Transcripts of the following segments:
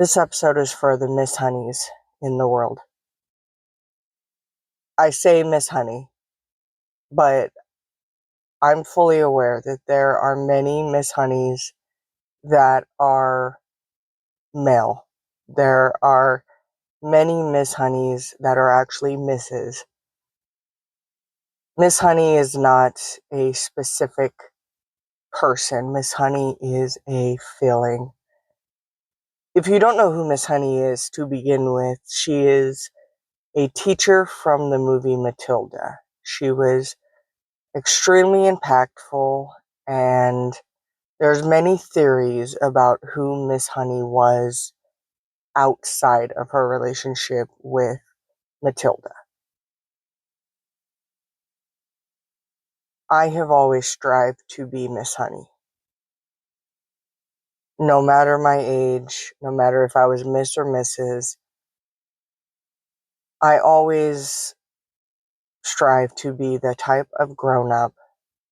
This episode is for the Miss Honeys in the world. I say Miss Honey, but I'm fully aware that there are many Miss Honeys that are male. There are many Miss Honeys that are actually Misses. Miss Honey is not a specific person. Miss Honey is a feeling. If you don't know who Miss Honey is to begin with, she is a teacher from the movie Matilda. She was extremely impactful, and there's many theories about who Miss Honey was outside of her relationship with Matilda. I have always strived to be Miss Honey. No matter my age, no matter if I was Miss or Mrs., I always strive to be the type of grown-up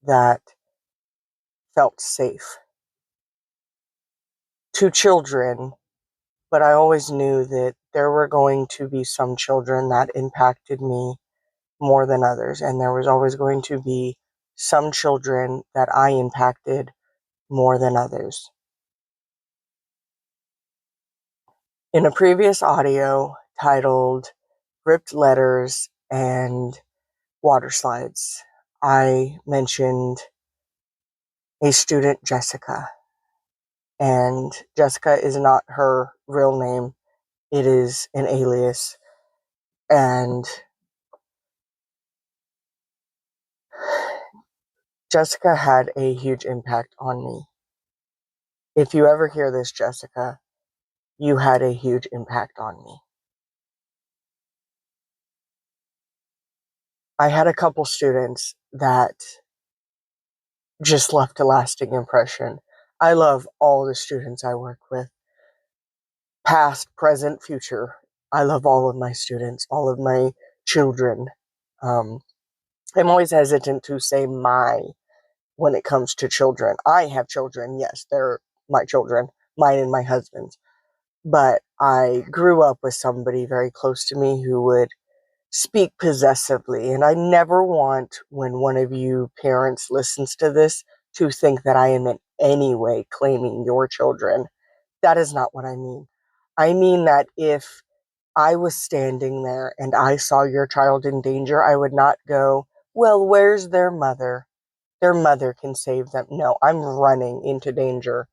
that felt safe to children, but I always knew that there were going to be some children that impacted me more than others, and there was always going to be some children that I impacted more than others. In a previous audio titled Ripped Letters and Water Slides, I mentioned a student, Jessica, and Jessica is not her real name. It is an alias, and Jessica had a huge impact on me. If you ever hear this, Jessica, you had a huge impact on me. I had a couple students that just left a lasting impression. I love all the students I work with. Past, present, future. I love all of my students, all of my children. I'm always hesitant to say my when it comes to children. I have children, yes, they're my children, mine and my husband's. But I grew up with somebody very close to me who would speak possessively. And I never want, when one of you parents listens to this, to think that I am in any way claiming your children. That is not what I mean. I mean that if I was standing there and I saw your child in danger, I would not go, well, where's their mother? Their mother can save them. No, I'm running into danger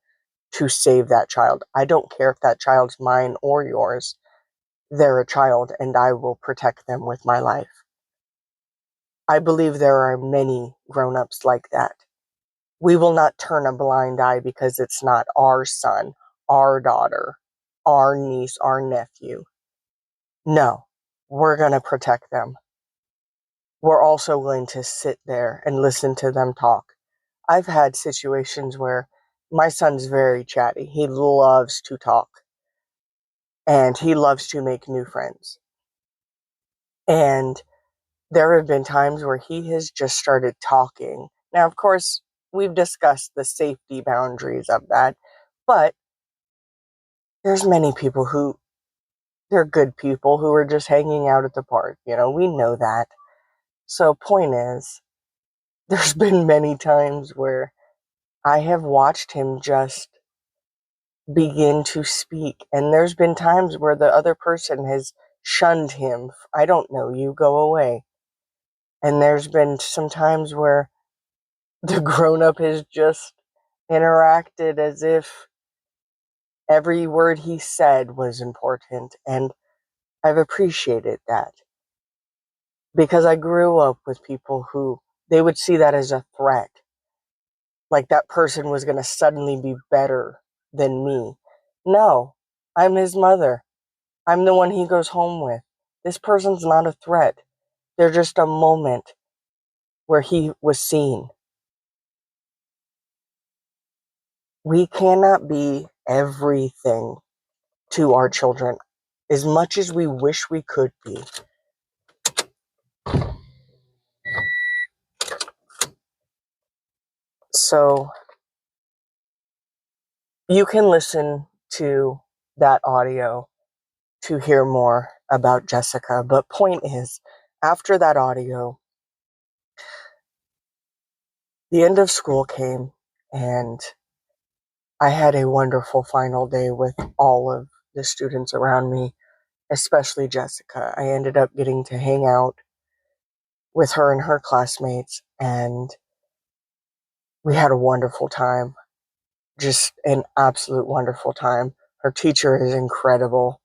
to save that child. I don't care if that child's mine or yours. They're a child, and I will protect them with my life. I believe there are many grown-ups like that. We will not turn a blind eye because it's not our son, our daughter, our niece, our nephew. No, we're going to protect them. We're also going to sit there and listen to them talk. I've had situations where my son's very chatty. He loves to talk, and he loves to make new friends. And there have been times where he has just started talking. Now, of course, we've discussed the safety boundaries of that, but there's many people who, they're good people who are just hanging out at the park. We know that. So point is, there's been many times where I have watched him just begin to speak, and there's been times where the other person has shunned him. I don't know you, go away. And there's been some times where the grown-up has just interacted as if every word he said was important, and I've appreciated that. Because I grew up with people who, they would see that as a threat. Like that person was going to suddenly be better than me. No, I'm his mother. I'm the one he goes home with. This person's not a threat. They're just a moment where he was seen. We cannot be everything to our children as much as we wish we could be. So you can listen to that audio to hear more about Jessica. But point is, after that audio, the end of school came, and I had a wonderful final day with all of the students around me, especially Jessica. I ended up getting to hang out with her and her classmates, and we had a wonderful time. Just an absolute wonderful time. Her teacher is incredible.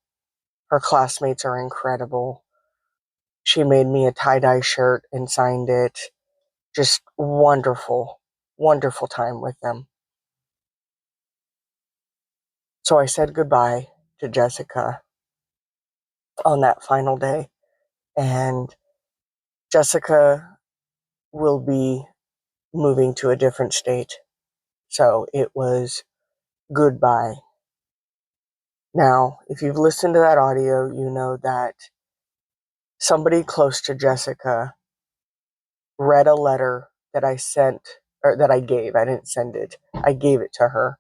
Her classmates are incredible. She made me a tie-dye shirt and signed it. Just wonderful, wonderful time with them. So I said goodbye to Jessica on that final day, and Jessica will be moving to a different state. So it was goodbye. Now, if you've listened to that audio, you know that somebody close to Jessica read a letter that I sent, or that I gave. I didn't send it. I gave it to her.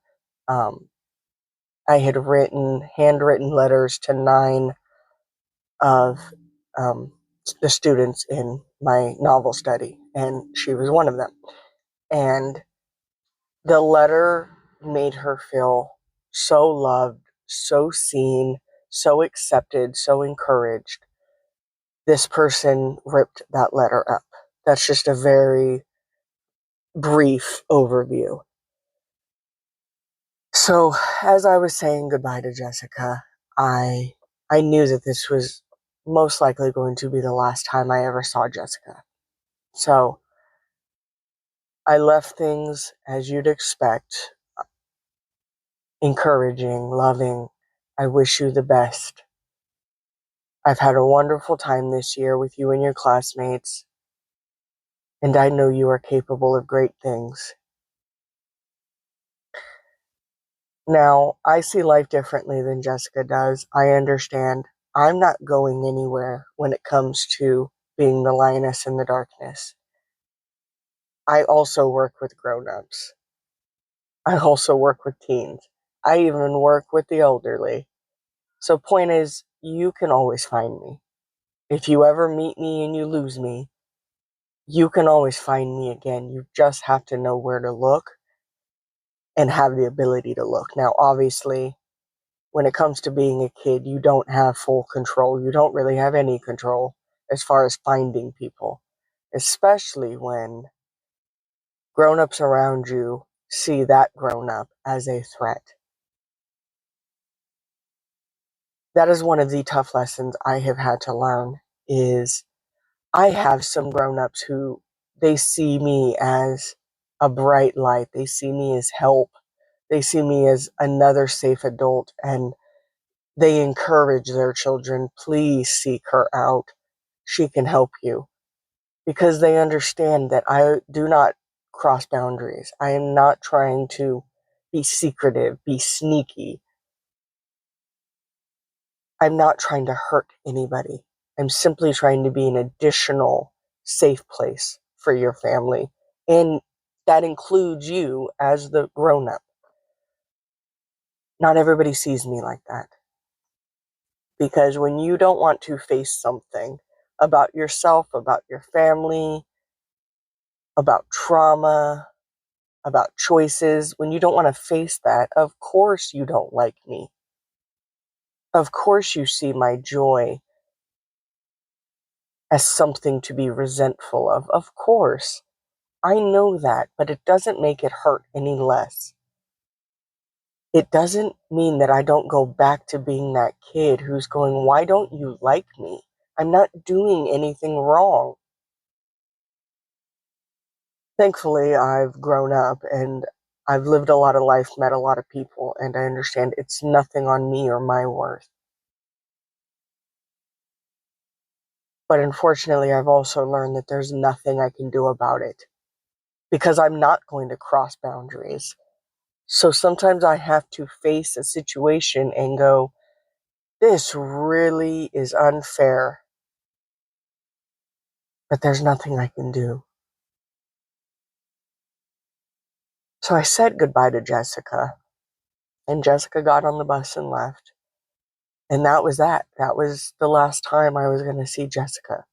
I had handwritten letters to 9 of the students in my novel study, and she was one of them. And the letter made her feel so loved, so seen, so accepted, so encouraged. This person ripped that letter up. That's just a very brief overview. So, as I was saying goodbye to Jessica, I knew that this was most likely going to be the last time I ever saw Jessica. So, I left things as you'd expect, encouraging, loving. I wish you the best. I've had a wonderful time this year with you and your classmates, and I know you are capable of great things. Now, I see life differently than Jessica does. I understand. I'm not going anywhere when it comes to being the lioness in the darkness. I also work with grown-ups. I also work with teens. I even work with the elderly. So point is, you can always find me. If you ever meet me and you lose me, you can always find me again. You just have to know where to look and have the ability to look. Now, obviously, when it comes to being a kid, you don't have full control. You don't really have any control as far as finding people, especially when grown-ups around you see that grown-up as a threat. That is one of the tough lessons I have had to learn. Is I have some grown-ups who, they see me as a bright light. They see me as help. They see me as another safe adult, and they encourage their children, please seek her out. She can help you. Because they understand that I do not cross boundaries. I am not trying to be secretive, be sneaky. I'm not trying to hurt anybody. I'm simply trying to be an additional safe place for your family. And that includes you as the grown-up. Not everybody sees me like that. Because when you don't want to face something about yourself, about your family, about trauma, about choices, when you don't want to face that, of course you don't like me. Of course you see my joy as something to be resentful of. Of course. I know that, but it doesn't make it hurt any less. It doesn't mean that I don't go back to being that kid who's going, why don't you like me? I'm not doing anything wrong. Thankfully, I've grown up and I've lived a lot of life, met a lot of people, and I understand it's nothing on me or my worth. But unfortunately, I've also learned that there's nothing I can do about it because I'm not going to cross boundaries. So sometimes I have to face a situation and go, this really is unfair, but there's nothing I can do. So I said goodbye to Jessica, and Jessica got on the bus and left. And that was that. That was the last time I was going to see Jessica.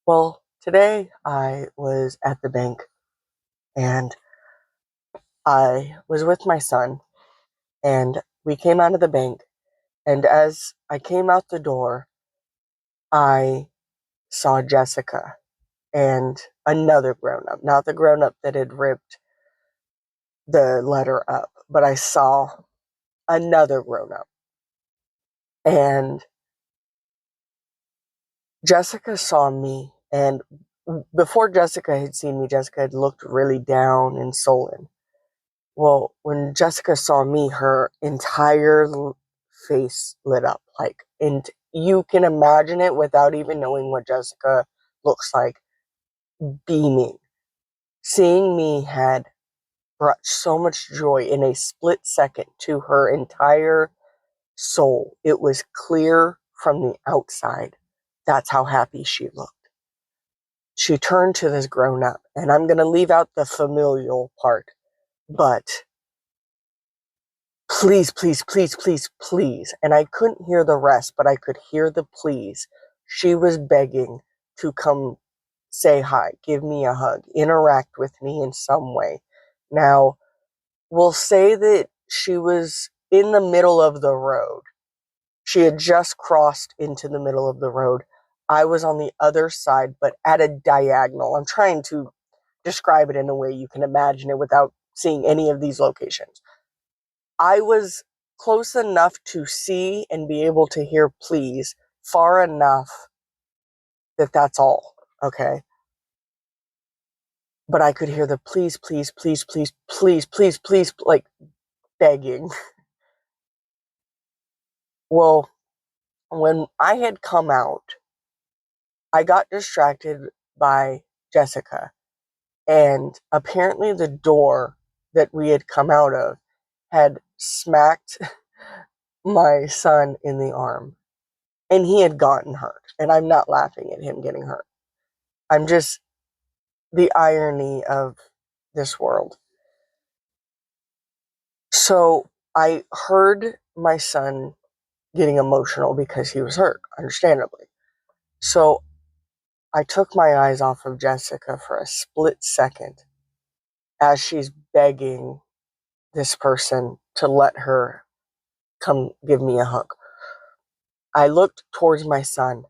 Well, today I was at the bank and I was with my son, and we came out of the bank, and as I came out the door, I saw Jessica and another grown up, not the grown up that had ripped the letter up, but I saw another grown up. And Jessica saw me, and before Jessica had seen me, Jessica had looked really down and sullen. Well, when Jessica saw me, her entire face lit up, and you can imagine it without even knowing what Jessica looks like, beaming. Seeing me had brought so much joy in a split second to her entire soul. It was clear from the outside. That's how happy she looked. She turned to this grown up, and I'm going to leave out the familial part, but please, please, please, please, please. And I couldn't hear the rest, but I could hear the please. She was begging to come say hi, give me a hug, interact with me in some way. Now, we'll say that she was in the middle of the road. She had just crossed into the middle of the road. I was on the other side, but at a diagonal. I'm trying to describe it in a way you can imagine it without seeing any of these locations. I was close enough to see and be able to hear please, far enough that that's all, okay? But I could hear the please, please, please, please, please, please, please, like begging. Well, when I had come out, I got distracted by Jessica, and apparently the door that we had come out of had smacked my son in the arm, and he had gotten hurt. And I'm not laughing at him getting hurt. I'm just the irony of this world. So I heard my son getting emotional because he was hurt, understandably. So I took my eyes off of Jessica for a split second as she's begging this person to let her come give me a hug. I looked towards my son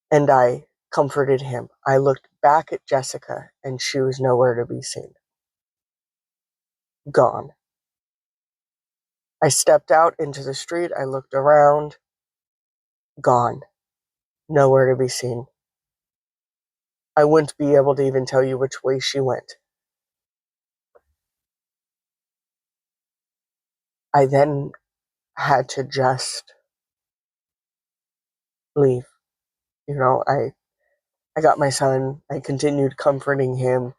and I comforted him. I looked back at Jessica and she was nowhere to be seen. Gone. I stepped out into the street. I looked around. Gone. Nowhere to be seen. I wouldn't be able to even tell you which way she went. I then had to just leave. I got my son. I continued comforting him,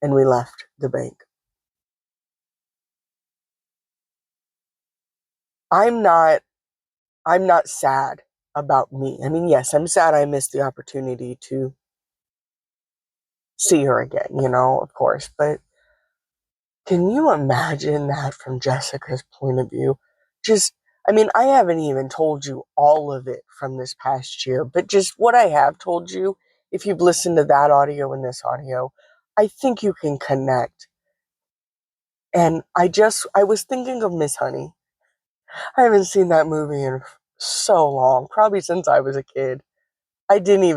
and we left the bank. I'm not sad about me. I mean, yes, I'm sad I missed the opportunity to see her again, of course, but can you imagine that from Jessica's point of view? I haven't even told you all of it from this past year, but just what I have told you, if you've listened to that audio and this audio, I think you can connect. And I was thinking of Miss Honey. I haven't seen that movie in so long, probably since I was a kid. I knew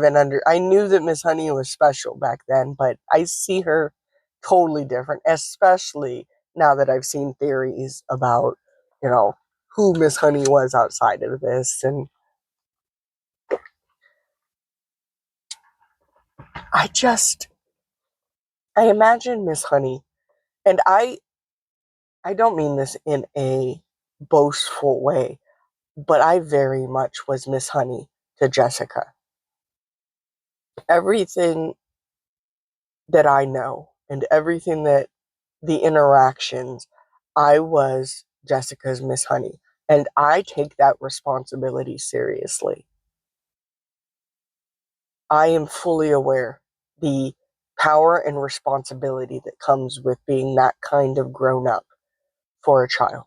that Miss Honey was special back then, but I see her totally different, especially now that I've seen theories about, you know, who Miss Honey was outside of this. And I just, I imagine Miss Honey, and I don't mean this in a boastful way, but I very much was Miss Honey to Jessica. Everything that I know and everything that the interactions, I was Jessica's Miss Honey. And I take that responsibility seriously. I am fully aware the power and responsibility that comes with being that kind of grown up for a child.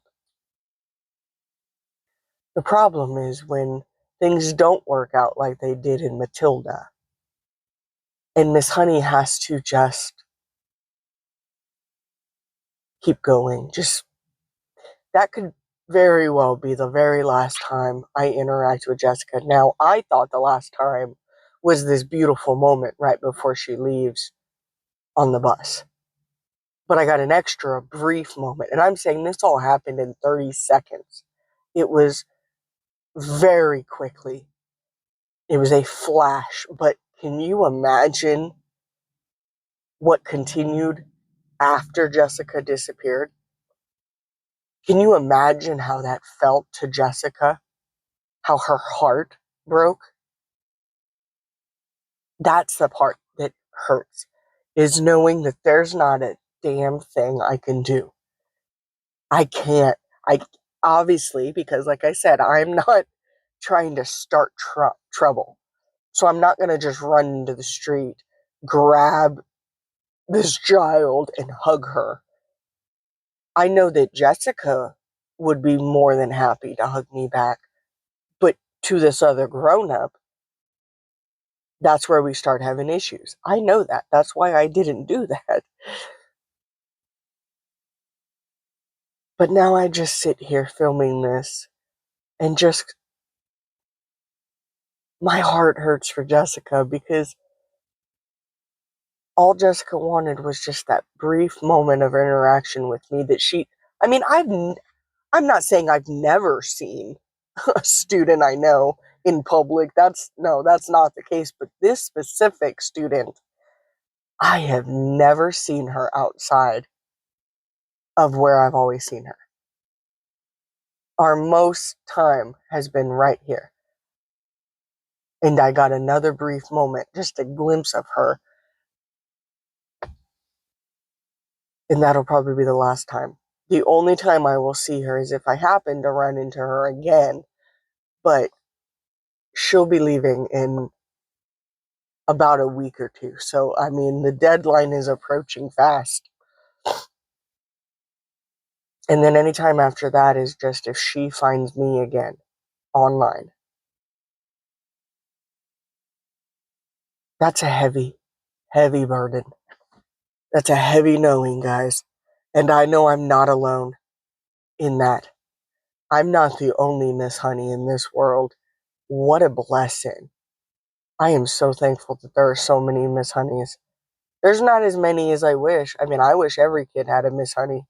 The problem is when things don't work out like they did in Matilda, and Miss Honey has to just keep going. Just that could very well be the very last time I interact with Jessica. Now, I thought the last time was this beautiful moment right before she leaves on the bus. But I got an extra brief moment. And I'm saying this all happened in 30 seconds. It was very quickly. It was a flash. But can you imagine what continued after Jessica disappeared? Can you imagine how that felt to Jessica? How her heart broke? That's the part that hurts, is knowing that there's not a damn thing I can do. I can't. I obviously, because like I said, I'm not trying to start trouble. So I'm not going to just run into the street, grab this child, and hug her. I know that Jessica would be more than happy to hug me back. But to this other grown up, that's where we start having issues. I know that. That's why I didn't do that. But now I just sit here filming this and just, my heart hurts for Jessica because all Jessica wanted was just that brief moment of interaction with me that I mean, I'm not saying I've never seen a student I know in public. That's not the case. But this specific student, I have never seen her outside of where I've always seen her. Our most time has been right here. And I got another brief moment, just a glimpse of her. And that'll probably be the last time. The only time I will see her is if I happen to run into her again. But she'll be leaving in about a week or two. So, I mean, the deadline is approaching fast. And then anytime after that is just if she finds me again online. That's a heavy, heavy burden. That's a heavy knowing, guys. And I know I'm not alone in that. I'm not the only Miss Honey in this world. What a blessing. I am so thankful that there are so many Miss Honeys. There's not as many as I wish. I mean, I wish every kid had a Miss Honey.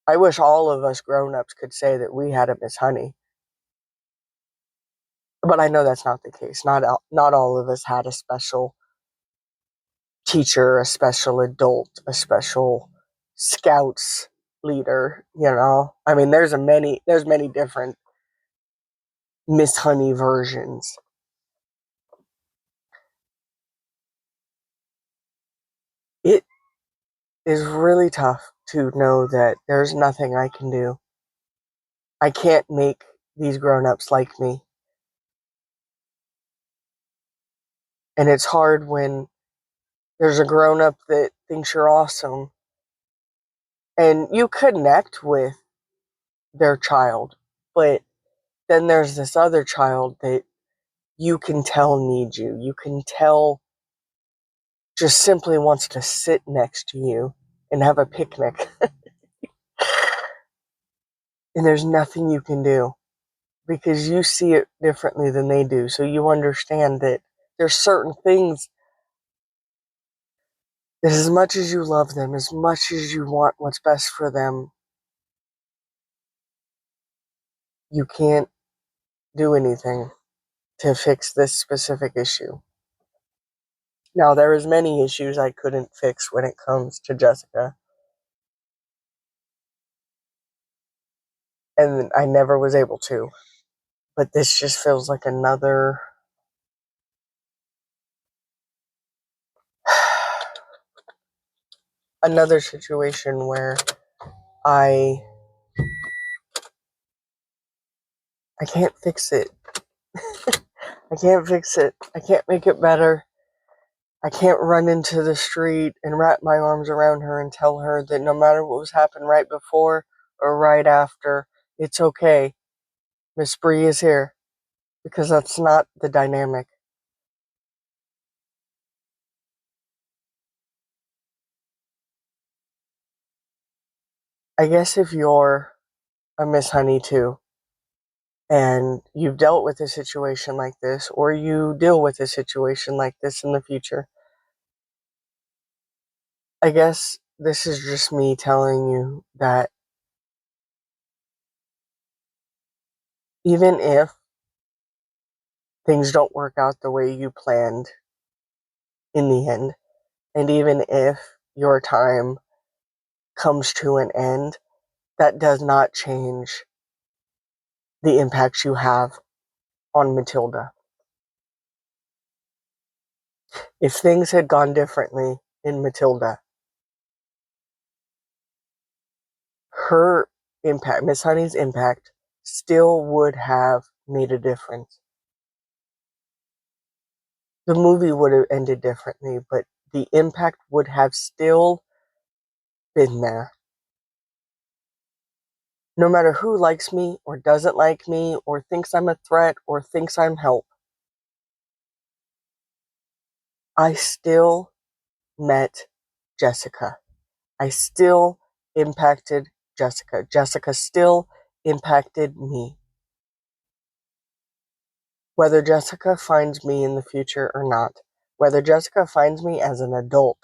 I wish all of us grown-ups could say that we had a Miss Honey. But I know that's not the case. Not all of us had a special teacher, a special adult, a special scouts leader, you know. I mean, there's many different Miss Honey versions. It is really tough to know that there's nothing I can do. I can't make these grown-ups like me. And it's hard when there's a grown-up that thinks you're awesome and you connect with their child, but then there's this other child that you can tell needs you. You can tell just simply wants to sit next to you and have a picnic. And there's nothing you can do because you see it differently than they do. So you understand that there's certain things that as much as you love them, as much as you want what's best for them, you can't do anything to fix this specific issue. Now, there is many issues I couldn't fix when it comes to Jessica. And I never was able to. But this just feels like another situation where I can't fix it. I can't fix it. I can't make it better. I can't run into the street and wrap my arms around her and tell her that no matter what was happened right before or right after, it's okay. Miss Brie is here. Because that's not the dynamic. I guess if you're a Miss Honey too, and you've dealt with a situation like this, or you deal with a situation like this in the future, I guess this is just me telling you that even if things don't work out the way you planned in the end, and even if your time comes to an end, that does not change the impacts you have on Matilda. If things had gone differently in Matilda, her impact, Miss Honey's impact, still would have made a difference. The movie would have ended differently, but the impact would have still been there. No matter who likes me or doesn't like me or thinks I'm a threat or thinks I'm help, I still met Jessica. I still impacted Jessica. Jessica still impacted me. Whether Jessica finds me in the future or not, whether Jessica finds me as an adult,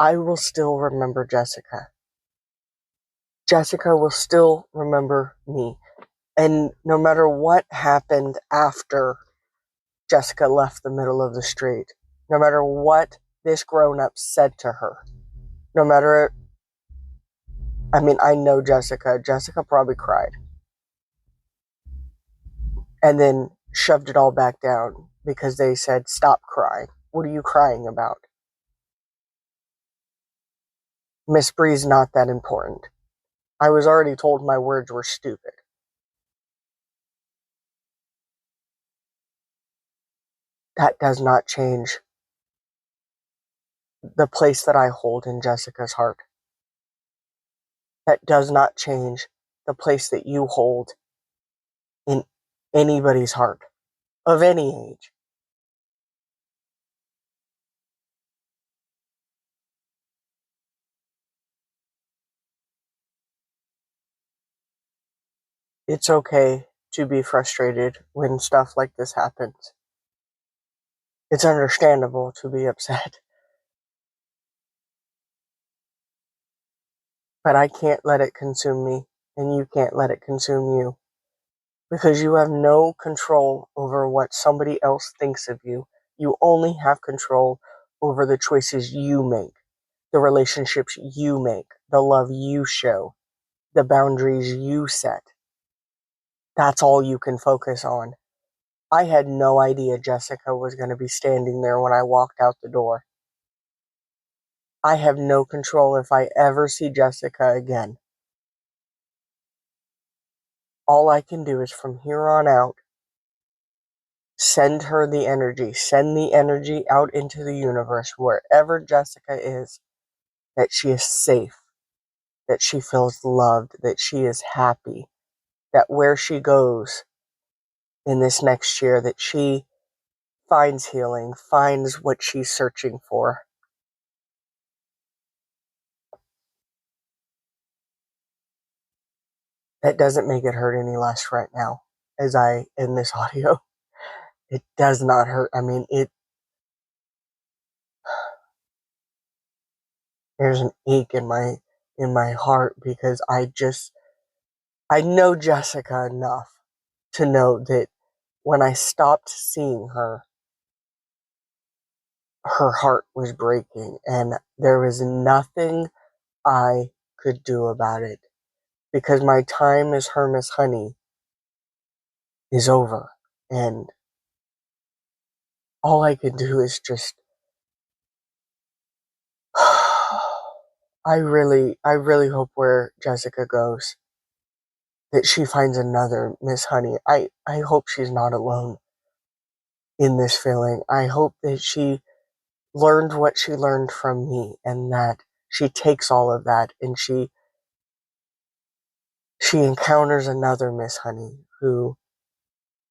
I will still remember Jessica. Jessica will still remember me. And no matter what happened after Jessica left the middle of the street, no matter what this grown up said to her, no matter, I mean, I know Jessica. Jessica probably cried and then shoved it all back down because they said, "Stop crying. What are you crying about? Miss Brie's not that important." I was already told my words were stupid. That does not change the place that I hold in Jessica's heart. That does not change the place that you hold in anybody's heart of any age. It's okay to be frustrated when stuff like this happens. It's understandable to be upset, but I can't let it consume me, and you can't let it consume you because you have no control over what somebody else thinks of you. You only have control over the choices you make, the relationships you make, the love you show, the boundaries you set. That's all you can focus on. I had no idea Jessica was going to be standing there when I walked out the door. I have no control if I ever see Jessica again. All I can do is from here on out send her the energy, send the energy out into the universe, wherever Jessica is, that she is safe, that she feels loved, that she is happy, that where she goes in this next year, that she finds healing, finds what she's searching for. That doesn't make it hurt any less right now as I end this audio. It does not hurt. I mean, there's an ache in my heart because I know Jessica enough to know that when I stopped seeing her, her heart was breaking and there was nothing I could do about it because my time as her Miss Honey is over and all I can do is just I really hope where Jessica goes that she finds another Miss Honey. I hope she's not alone. in this feeling. I hope that she learned what she learned from me and that she takes all of that and she encounters another Miss Honey who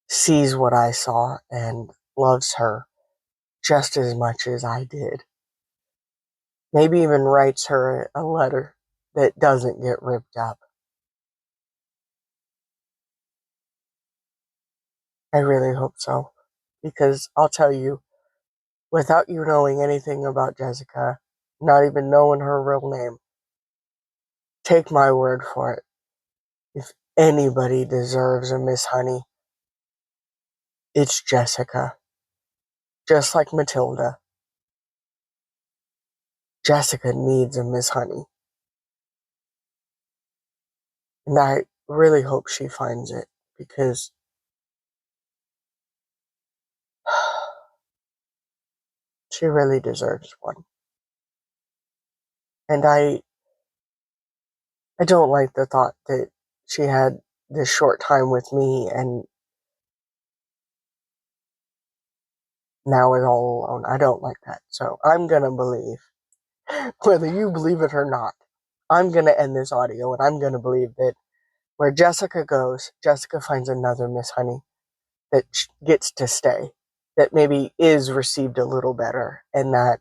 sees what I saw and loves her just as much as I did. Maybe even writes her a letter that doesn't get ripped up. I really hope so. Because I'll tell you, without you knowing anything about Jessica, not even knowing her real name, take my word for it. If anybody deserves a Miss Honey, it's Jessica. Just like Matilda, Jessica needs a Miss Honey. And I really hope she finds it because she really deserves one. And I don't like the thought that she had this short time with me and now is all alone. I don't like that. So I'm gonna believe, whether you believe it or not, I'm gonna end this audio and I'm gonna believe that where Jessica goes, Jessica finds another Miss Honey that gets to stay, that maybe is received a little better, and that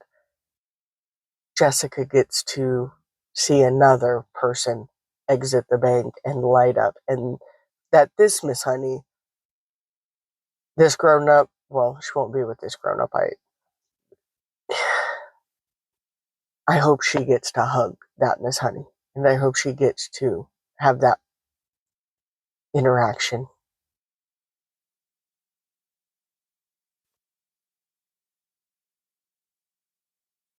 Jessica gets to see another person exit the bank and light up, and that this Miss Honey, this grown up, well, she won't be with this grown up. I hope she gets to hug that Miss Honey, and I hope she gets to have that interaction